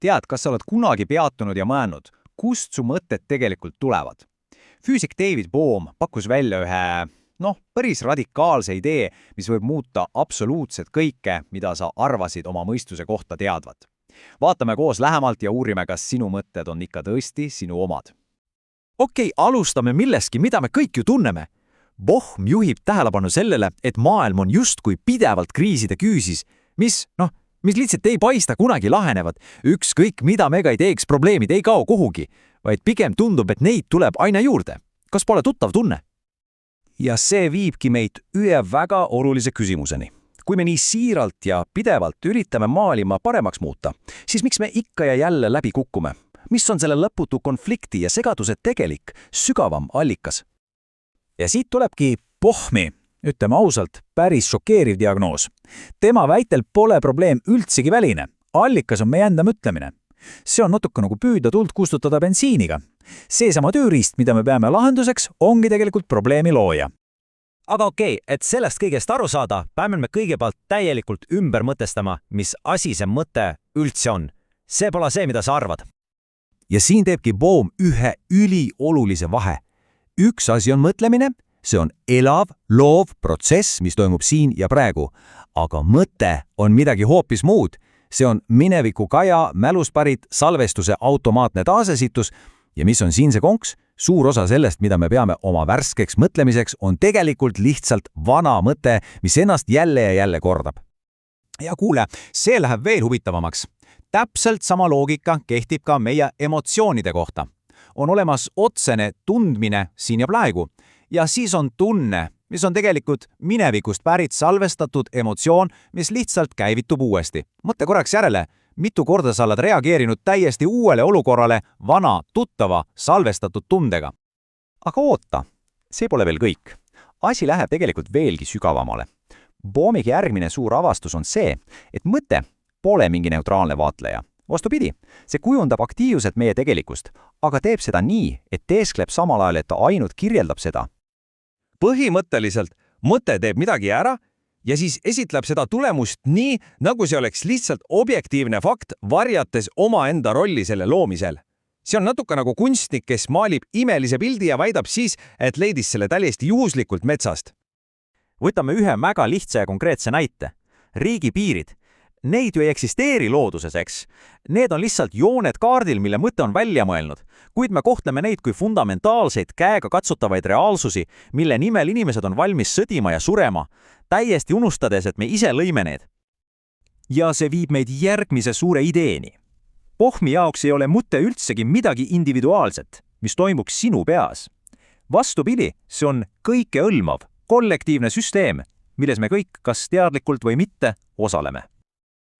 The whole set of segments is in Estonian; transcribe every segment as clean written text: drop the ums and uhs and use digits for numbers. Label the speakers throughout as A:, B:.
A: Tead, kas sa oled kunagi peatunud ja mõelnud, kust su mõtted tegelikult tulevad? Füüsik David Bohm pakkus välja ühe, päris radikaalse idee, mis võib muuta absoluutselt kõike, mida sa arvasid oma mõistuse kohta teadvat. Vaatame koos lähemalt ja uurime, kas sinu mõtted on ikka tõesti sinu omad.
B: Okei, alustame millestki, mida me kõik ju tunneme. Bohm juhib tähelepanu sellele, et maailm on justkui pidevalt kriiside küüsis, mis lihtsalt ei paista kunagi lahenevad. Ükskõik, mida me ka ei teeks, probleemid ei kao kuhugi, vaid pigem tundub, et neid tuleb aina juurde. Kas pole tuttav tunne?
C: Ja see viibki meid ühe väga olulise küsimuseni. Kui me nii siiralt ja pidevalt üritame maailma paremaks muuta, siis miks me ikka ja jälle läbi kukkume? Mis on selle lõputu konflikti ja segaduse tegelik, sügavam allikas?
D: Ja siit tulebki Bohmi, ütleme ausalt, päris šokeeriv diagnoos. Tema väitel pole probleem üldsegi väline. Allikas on meie enda mõtlemine. See on natuke nagu püüda tuld kustutada bensiiniga. Seesama tööriist, mida me peame lahenduseks, ongi tegelikult probleemi looja.
E: Aga okei, et sellest kõigest aru saada, peame me kõigepealt täielikult ümber mõtestama, mis asi see mõte üldse on. See pole see, mida sa arvad.
C: Ja siin teebki Bohm ühe üliolulise vahe. Üks asi on mõtlemine, see on elav, loov protsess, mis toimub siin ja praegu. Aga mõte on midagi hoopis muud. See on mineviku kaja, mälust pärit salvestuse automaatne taasesitus ja mis on siin see konks? Suur osa sellest, mida me peame oma värskeks mõtlemiseks, on tegelikult lihtsalt vana mõte, mis ennast jälle ja jälle kordab.
A: Ja kuule, see läheb veel huvitavamaks. Täpselt sama loogika kehtib ka meie emotsioonide kohta. On olemas otsene tundmine siin ja praegu ja siis on tunne, mis on tegelikult minevikust pärit salvestatud emotsioon, mis lihtsalt käivitub uuesti. Mõtle korraks järele, mitu korda sa oled reageerinud täiesti uuele olukorrale vana, tuttava, salvestatud tundega. Aga oota, see pole veel kõik. Asi läheb tegelikult veelgi sügavamale. Bohmiga järgmine suur avastus on see, et mõte pole mingi neutraalne vaatleja. Vastupidi, see kujundab aktiivselt meie tegelikkust, aga teeb seda nii, et teeskleb samal ajal, et ta ainult kirjeldab seda.
F: Põhimõtteliselt mõte teeb midagi ära ja siis esitleb seda tulemust nii, nagu see oleks lihtsalt objektiivne fakt, varjates omaenda rolli selle loomisel. See on natuke nagu kunstnik, kes maalib imelise pildi ja väidab siis, et leidis selle täiesti juhuslikult metsast.
E: Võtame ühe väga lihtsa ja konkreetse näite. Riigipiirid. Neid ju ei eksisteeri looduses, eks. Need on lihtsalt jooned kaardil, mille mõte on välja mõelnud, kuid me kohtleme neid kui fundamentaalseid käega katsutavaid reaalsusi, mille nimel inimesed on valmis sõdima ja surema, täiesti unustades, et me ise lõime need.
D: Ja see viib meid järgmise suure ideeni. Bohmi jaoks ei ole mõte üldsegi midagi individuaalset, mis toimuks sinu peas. Vastupidi, see on kõikeõlmav, kollektiivne süsteem, milles me kõik, kas teadlikult või mitte, osaleme.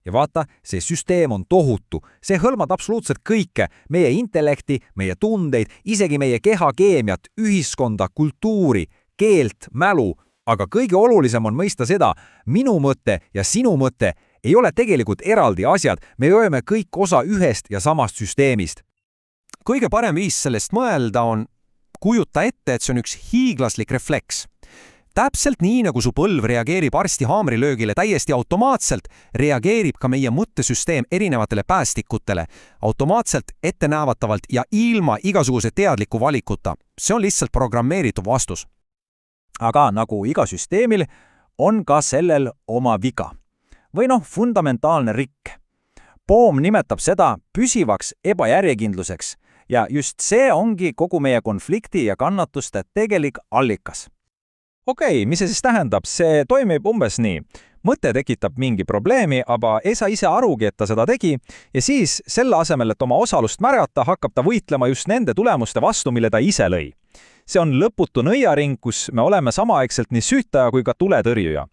C: Ja vaata, see süsteem on tohutu. See hõlmab absoluutselt kõike, meie intellekti, meie tundeid, isegi meie kehakeemiat, ühiskonda, kultuuri, keelt, mälu. Aga kõige olulisem on mõista seda, minu mõte ja sinu mõte ei ole tegelikult eraldi asjad, me oleme kõik osa ühest ja samast süsteemist.
G: Kõige parem viis sellest mõelda on kujuta ette, et see on üks hiiglaslik refleks. Täpselt nii, nagu su põlv reageerib arsti haamrilöögile täiesti automaatselt, reageerib ka meie mõttesüsteem erinevatele päästikutele, automaatselt, ettenäevatavalt ja ilma igasuguse teadliku valikuta. See on lihtsalt programmeeritud vastus.
D: Aga nagu iga süsteemil, on ka sellel oma viga. Või fundamentaalne rikk. Bohm nimetab seda püsivaks ebajärjekindluseks ja just see ongi kogu meie konflikti ja kannatuste tegelik allikas.
H: Okei, mis see siis tähendab? See toimib umbes nii. Mõte tekitab mingi probleemi, aga ei saa ise arugi, et ta seda tegi, ja siis selle asemel, et oma osalust märgata, hakkab ta võitlema just nende tulemuste vastu, mille ta ise lõi. See on lõputu nõiaring, kus me oleme samaaegselt nii süütaja kui ka tuletõrjuja.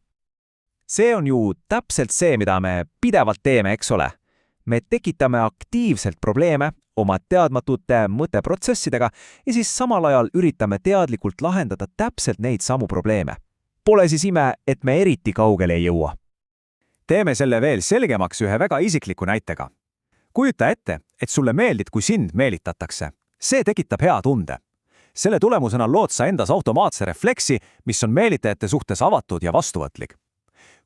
B: See on ju täpselt see, mida me pidevalt teeme, eks ole. Me tekitame aktiivselt probleeme oma teadmatute mõtteprotsessidega ja siis samal ajal üritame teadlikult lahendada täpselt neid samu probleeme. Pole siis ime, et me eriti kaugele ei jõua.
A: Teeme selle veel selgemaks ühe väga isikliku näitega. Kujuta ette, et sulle meeldib, kui sind meelitatakse. See tekitab hea tunde. Selle tulemusena lood sa endas automaatse refleksi, mis on meelitajate suhtes avatud ja vastuvõtlik.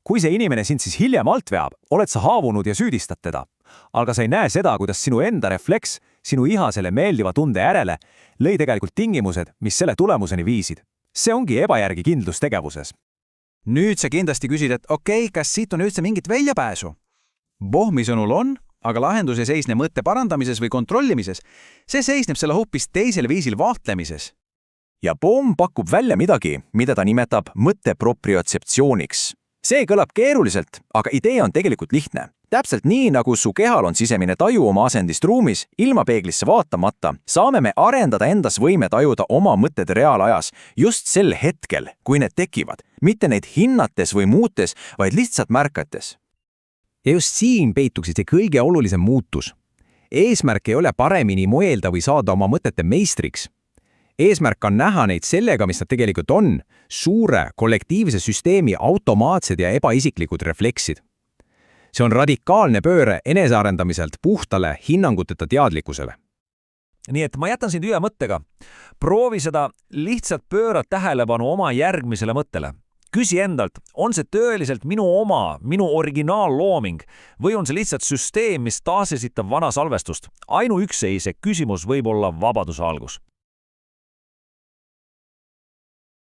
A: Kui see inimene sind siis hiljem alt veab, oled sa haavunud ja süüdistad teda.
C: aga sa ei näe seda, kuidas sinu enda refleks, sinu iha selle meeldiva tunde järele, lõi tegelikult tingimused, mis selle tulemuseni viisid. See ongi ebajärgikindlus tegevuses.
D: Nüüd sa kindlasti küsid, et okei, kas siit on üldse mingit väljapääsu? Bohmi sõnul on, aga lahendus ei seisne mõtte parandamises või kontrollimises. See seisneb selle hoopis teisel viisil vaatlemises.
C: Ja Bohm pakub välja midagi, mida ta nimetab mõtte propriotseptsiooniks. See kõlab keeruliselt, aga idee on tegelikult lihtne. Täpselt nii, nagu su kehal on sisemine taju oma asendist ruumis, ilma peeglisse vaatamata, saame me arendada endas võime tajuda oma mõtted reaalajas just sel hetkel, kui need tekivad, mitte neid hinnates või muutes, vaid lihtsalt märkates.
G: Ja just siin peituksid see kõige olulisem muutus. Eesmärk ei ole paremini mõelda või saada oma mõtete meistriks. Eesmärk on näha neid sellega, mis nad tegelikult on, suure kollektiivse süsteemi automaatsed ja ebaisiklikud refleksid. See on radikaalne pööre enesearendamiselt puhtale hinnanguteta teadlikkusele.
E: Nii et ma jätan sind ühe mõttega. Proovi seda, lihtsalt pööra tähelepanu oma järgmisele mõttele. Küsi endalt, on see tõeliselt minu oma, minu originaallooming või on see lihtsalt süsteem, mis taasesitab vana salvestust? Ainuüksi see küsimus võib olla vabaduse algus.